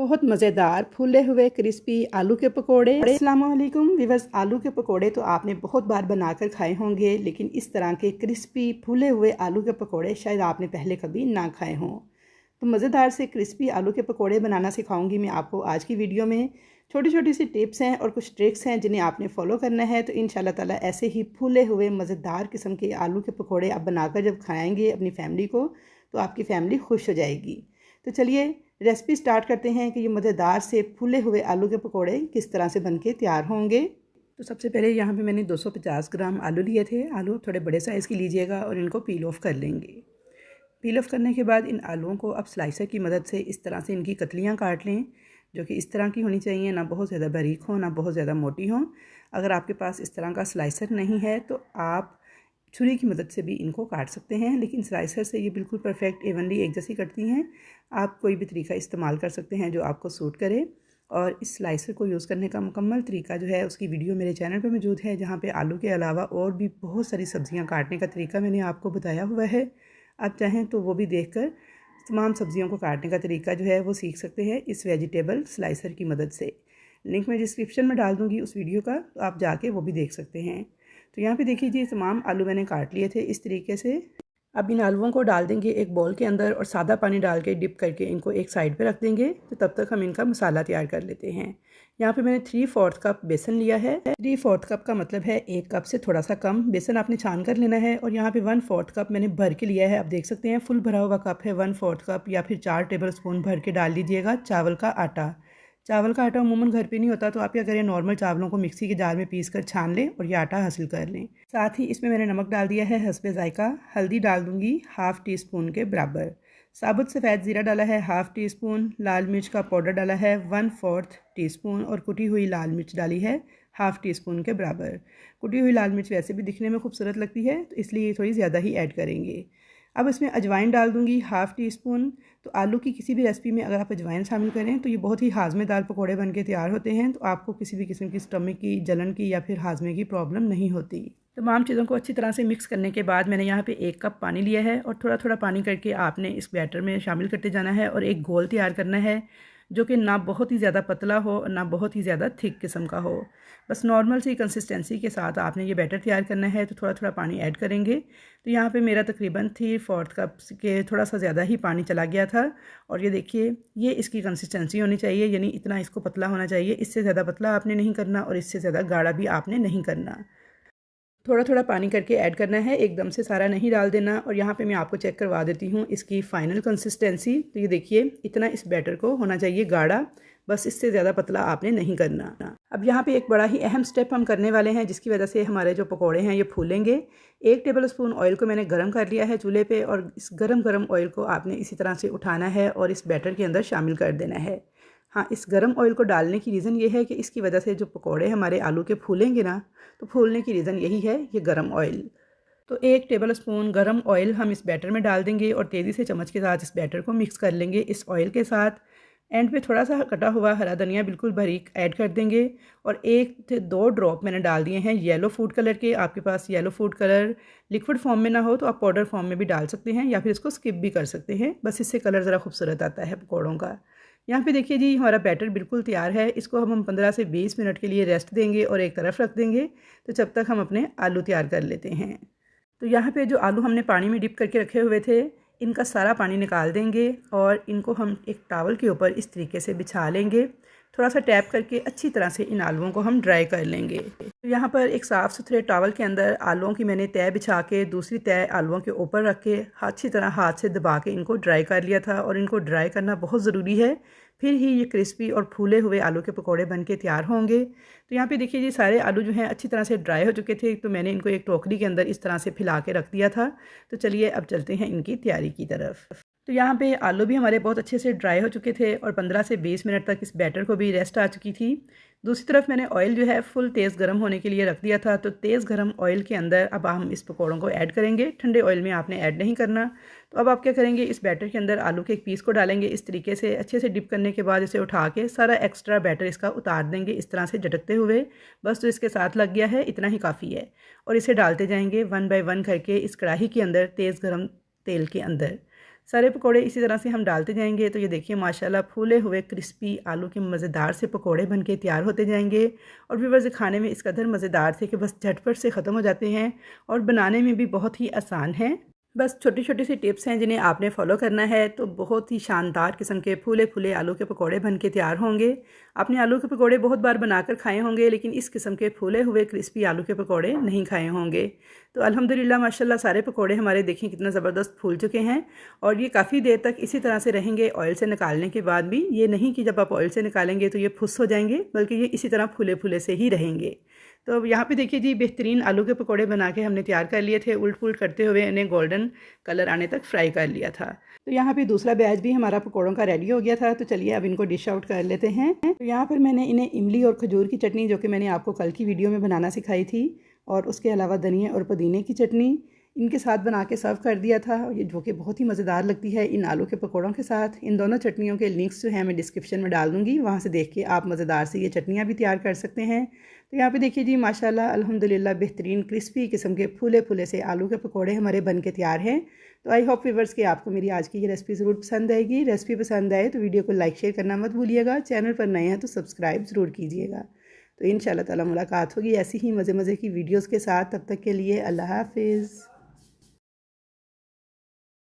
बहुत मज़ेदार फूले हुए क्रिस्पी आलू के पकोड़े। अस्सलाम वालेकुम व्यूअर्स, आलू के पकोड़े तो आपने बहुत बार बनाकर खाए होंगे, लेकिन इस तरह के क्रिस्पी फूले हुए आलू के पकोड़े शायद आपने पहले कभी ना खाए हों। तो मज़ेदार से क्रिस्पी आलू के पकोड़े बनाना सिखाऊंगी मैं आपको आज की वीडियो में। छोटी छोटी सी टिप्स हैं और कुछ ट्रिक्स हैं जिन्हें आपने फॉलो करना है। तो इंशाल्लाह ताला ऐसे ही फूले हुए मज़ेदार किस्म के आलू के पकोड़े आप बनाकर जब खाएँगे अपनी फैमिली को, तो आपकी फैमिली खुश हो जाएगी। तो चलिए रेसिपी स्टार्ट करते हैं कि ये मज़ेदार से फूले हुए आलू के पकोड़े किस तरह से बनके तैयार होंगे। तो सबसे पहले यहाँ पे मैंने 250 ग्राम आलू लिए थे। आलू थोड़े बड़े साइज़ की लीजिएगा और इनको पील ऑफ कर लेंगे। पील ऑफ करने के बाद इन आलूओं को आप स्लाइसर की मदद से इस तरह से इनकी कतलियाँ काट लें, जो कि इस तरह की होनी चाहिए, ना बहुत ज़्यादा बारीक हो ना बहुत ज़्यादा मोटी हो। अगर आपके पास इस तरह का स्लाइसर नहीं है तो आप छुरी की मदद से भी इनको काट सकते हैं, लेकिन स्लाइसर से ये बिल्कुल परफेक्ट एवनली एक जैसी कटती हैं। आप कोई भी तरीका इस्तेमाल कर सकते हैं जो आपको सूट करे। और इस स्लाइसर को यूज़ करने का मुकम्मल तरीका जो है उसकी वीडियो मेरे चैनल पर मौजूद है, जहाँ पे आलू के अलावा और भी बहुत सारी सब्ज़ियाँ काटने का तरीका मैंने आपको बताया हुआ है। आप चाहें तो वो भी देखकर तमाम सब्ज़ियों को काटने का तरीका जो है वो सीख सकते हैं इस वेजिटेबल स्लाइसर की मदद से। लिंक मैं डिस्क्रिप्शन में डाल दूँगी उस वीडियो का, तो आप जाके वो भी देख सकते हैं। तो यहाँ पे देखिए जी, तमाम आलू मैंने काट लिए थे इस तरीके से। अब इन आलूओं को डाल देंगे एक बाउल के अंदर और सादा पानी डाल के डिप करके इनको एक साइड पे रख देंगे। तो तब तक हम इनका मसाला तैयार कर लेते हैं। यहाँ पे मैंने 3/4 कप बेसन लिया है। 3/4 कप का मतलब है 1 कप से थोड़ा सा कम बेसन आपने छान कर लेना है। और यहाँ पे 1/4 कप मैंने भर के लिया है। आप देख सकते हैं फुल भरा हुआ कप है। 1/4 कप या फिर 4 टेबल स्पून भर के डाल लीजिएगा चावल का आटा। चावल का आटा अमूमन घर पे नहीं होता, तो आप क्या करें, नॉर्मल चावलों को मिक्सी के जार में पीस कर छान लें और ये आटा हासिल कर लें। साथ ही इसमें मैंने नमक डाल दिया है हस्बे जायका। हल्दी डाल दूंगी 1/2 टीस्पून के बराबर। साबुत सफ़ेद ज़ीरा डाला है 1/2 टीस्पून। लाल मिर्च का पाउडर डाला है 1/4 टीस्पून और कुटी हुई लाल मिर्च डाली है 1/2 टीस्पून के बराबर। कुटी हुई लाल मिर्च वैसे भी दिखने में खूबसूरत लगती है, तो इसलिए थोड़ी ज़्यादा ही ऐड करेंगे। अब इसमें अजवाइन डाल दूंगी 1/2 टीस्पून। तो आलू की किसी भी रेसिपी में अगर आप अजवाइन शामिल करें तो ये बहुत ही हाजमेदार पकोड़े बनके तैयार होते हैं। तो आपको किसी भी किस्म की स्टमक की, जलन की या फिर हाजमे की प्रॉब्लम नहीं होती। तमाम चीज़ों को अच्छी तरह से मिक्स करने के बाद मैंने यहाँ पे 1 कप पानी लिया है और थोड़ा थोड़ा पानी करके आपने इस बैटर में शामिल करते जाना है और एक घोल तैयार करना है, जो कि ना बहुत ही ज़्यादा पतला हो और ना बहुत ही ज़्यादा थिक किस्म का हो। बस नॉर्मल सी कंसिस्टेंसी के साथ आपने ये बैटर तैयार करना है। तो थोड़ा थोड़ा पानी ऐड करेंगे। तो यहाँ पे मेरा तकरीबन 3/4 कप के थोड़ा सा ज़्यादा ही पानी चला गया था। और ये देखिए, ये इसकी कंसिस्टेंसी होनी चाहिए, यानी इतना इसको पतला होना चाहिए। इससे ज़्यादा पतला आपने नहीं करना और इससे ज़्यादा गाढ़ा भी आपने नहीं करना। थोड़ा थोड़ा पानी करके ऐड करना है, एकदम से सारा नहीं डाल देना। और यहाँ पे मैं आपको चेक करवा देती हूँ इसकी फ़ाइनल कंसिस्टेंसी। तो ये देखिए, इतना इस बैटर को होना चाहिए गाढ़ा, बस इससे ज़्यादा पतला आपने नहीं करना। अब यहाँ पे एक बड़ा ही अहम स्टेप हम करने वाले हैं, जिसकी वजह से हमारे जो पकोड़े हैं ये फूलेंगे। 1 टेबल स्पून ऑयल को मैंने गर्म कर लिया है चूल्हे पे, और इस गरम ऑयल को आपने इसी तरह से उठाना है और इस बैटर के अंदर शामिल कर देना है। हाँ, इस गरम ऑयल को डालने की रीज़न ये है कि इसकी वजह से जो पकोड़े हमारे आलू के फूलेंगे ना, तो फूलने की रीज़न यही है, ये गरम ऑयल। तो 1 टेबल स्पून गरम ऑयल हम इस बैटर में डाल देंगे और तेज़ी से चम्मच के साथ इस बैटर को मिक्स कर लेंगे इस ऑयल के साथ। एंड पे थोड़ा सा कटा हुआ हरा धनिया बिल्कुल बारीक ऐड कर देंगे। और 1 से 2 ड्रॉप मैंने डाल दिए हैं येलो फूड कलर के। आपके पास yellow food colour liquid form में ना हो तो आप पाउडर फॉर्म में भी डाल सकते हैं, या फिर इसको स्किप भी कर सकते हैं। बस इससे कलर ज़रा खूबसूरत आता है पकौड़ों का। यहाँ पे देखिए जी, हमारा बैटर बिल्कुल तैयार है। इसको हम 15 से 20 मिनट के लिए रेस्ट देंगे और एक तरफ रख देंगे। तो जब तक हम अपने आलू तैयार कर लेते हैं। तो यहाँ पे जो आलू हमने पानी में डिप करके रखे हुए थे, इनका सारा पानी निकाल देंगे और इनको हम एक टॉवल के ऊपर इस तरीके से बिछा लेंगे। थोड़ा सा टैप करके अच्छी तरह से इन आलूओं को हम ड्राई कर लेंगे। तो यहाँ पर एक साफ़ सुथरे टॉवल के अंदर आलूओं की मैंने तय बिछा के दूसरी तय आलूओं के ऊपर रख के अच्छी तरह हाथ से दबा के इनको ड्राई कर लिया था। और इनको ड्राई करना बहुत ज़रूरी है, फिर ही ये क्रिस्पी और फूले हुए आलू के पकोड़े बनके तैयार होंगे। तो यहाँ पे देखिए जी, सारे आलू जो हैं अच्छी तरह से ड्राई हो चुके थे। तो मैंने इनको एक टोकरी के अंदर इस तरह से फैला के रख दिया था। तो चलिए अब चलते हैं इनकी तैयारी की तरफ। तो यहाँ पे आलू भी हमारे बहुत अच्छे से ड्राई हो चुके थे और 15 से 20 मिनट तक इस बैटर को भी रेस्ट आ चुकी थी। दूसरी तरफ मैंने ऑयल जो है फुल तेज़ गर्म होने के लिए रख दिया था। तो तेज़ गर्म ऑयल के अंदर अब हम इस पकौड़ों को ऐड करेंगे। ठंडे ऑयल में आपने ऐड नहीं करना। तो अब आप क्या करेंगे, इस बैटर के अंदर आलू के एक पीस को डालेंगे। इस तरीके से अच्छे से डिप करने के बाद इसे उठा के सारा एक्स्ट्रा बैटर इसका उतार देंगे, इस तरह से झटकते हुए। बस जो इसके साथ लग गया है इतना ही काफ़ी है। और इसे डालते जाएंगे 1 बाय 1 करके इस कढ़ाई के अंदर तेज़ गर्म तेल के अंदर। सारे पकोड़े इसी तरह से हम डालते जाएंगे। तो ये देखिए माशाल्लाह फूले हुए क्रिस्पी आलू के मज़ेदार से पकोड़े बनके तैयार होते जाएंगे। और व्यूअर्स खाने में इस कदर मज़ेदार थे कि बस झटपट से ख़त्म हो जाते हैं और बनाने में भी बहुत ही आसान है। बस छोटी छोटी सी टिप्स हैं जिन्हें आपने फॉलो करना है तो बहुत ही शानदार किस्म के फूले फूले आलू के पकोड़े बनके तैयार होंगे। आपने आलू के पकोड़े बहुत बार बनाकर खाए होंगे लेकिन इस किस्म के फूले हुए क्रिस्पी आलू के पकोड़े नहीं खाए होंगे। तो अल्हम्दुलिल्लाह माशाल्लाह सारे पकोड़े हमारे देखें कितना ज़बरदस्त फूल चुके हैं और ये काफ़ी देर तक इसी तरह से रहेंगे ऑयल से निकालने के बाद भी। ये नहीं कि जब आप ऑयल से निकालेंगे तो ये फुस हो जाएंगे, बल्कि ये इसी तरह फूले फूले से ही रहेंगे। तो अब यहाँ पे देखिए जी बेहतरीन आलू के पकोड़े बना के हमने तैयार कर लिए थे। उल्ट पुल्ट करते हुए इन्हें गोल्डन कलर आने तक फ्राई कर लिया था। तो यहाँ पे दूसरा बैच भी हमारा पकोड़ों का रेडी हो गया था। तो चलिए अब इनको डिश आउट कर लेते हैं। तो यहाँ पर मैंने इन्हें इमली और खजूर की चटनी, जो कि मैंने आपको कल की वीडियो में बनाना सिखाई थी, और उसके अलावा धनिया और पुदीने की चटनी इनके साथ बना के सर्व कर दिया था, जो कि बहुत ही मज़ेदार लगती है इन आलू के पकौड़ों के साथ। इन दोनों चटनियों के लिंक्स जो हैं मैं डिस्क्रिप्शन में डाल दूँगी, वहाँ से देख के आप मज़ेदार से ये चटनियाँ भी तैयार कर सकते हैं। तो यहाँ पे देखिए जी माशाल्लाह अल्हम्दुलिल्लाह बेहतरीन क्रिस्पी किस्म के फूले फूले से आलू के पकौड़े हमारे बन के तैयार हैं। तो आई होप व्यूअर्स कि आपको मेरी आज की ये रेसिपी ज़रूर पसंद आएगी। रेसिपी पसंद आए तो वीडियो को लाइक शेयर करना मत भूलिएगा। चैनल पर नए हैं तो सब्सक्राइब ज़रूर कीजिएगा। तो इंशाल्लाह ताला मुलाकात होगी ऐसी ही मज़े मज़े की वीडियोज़ के साथ। तब तक के लिए अल्लाह हाफिज़।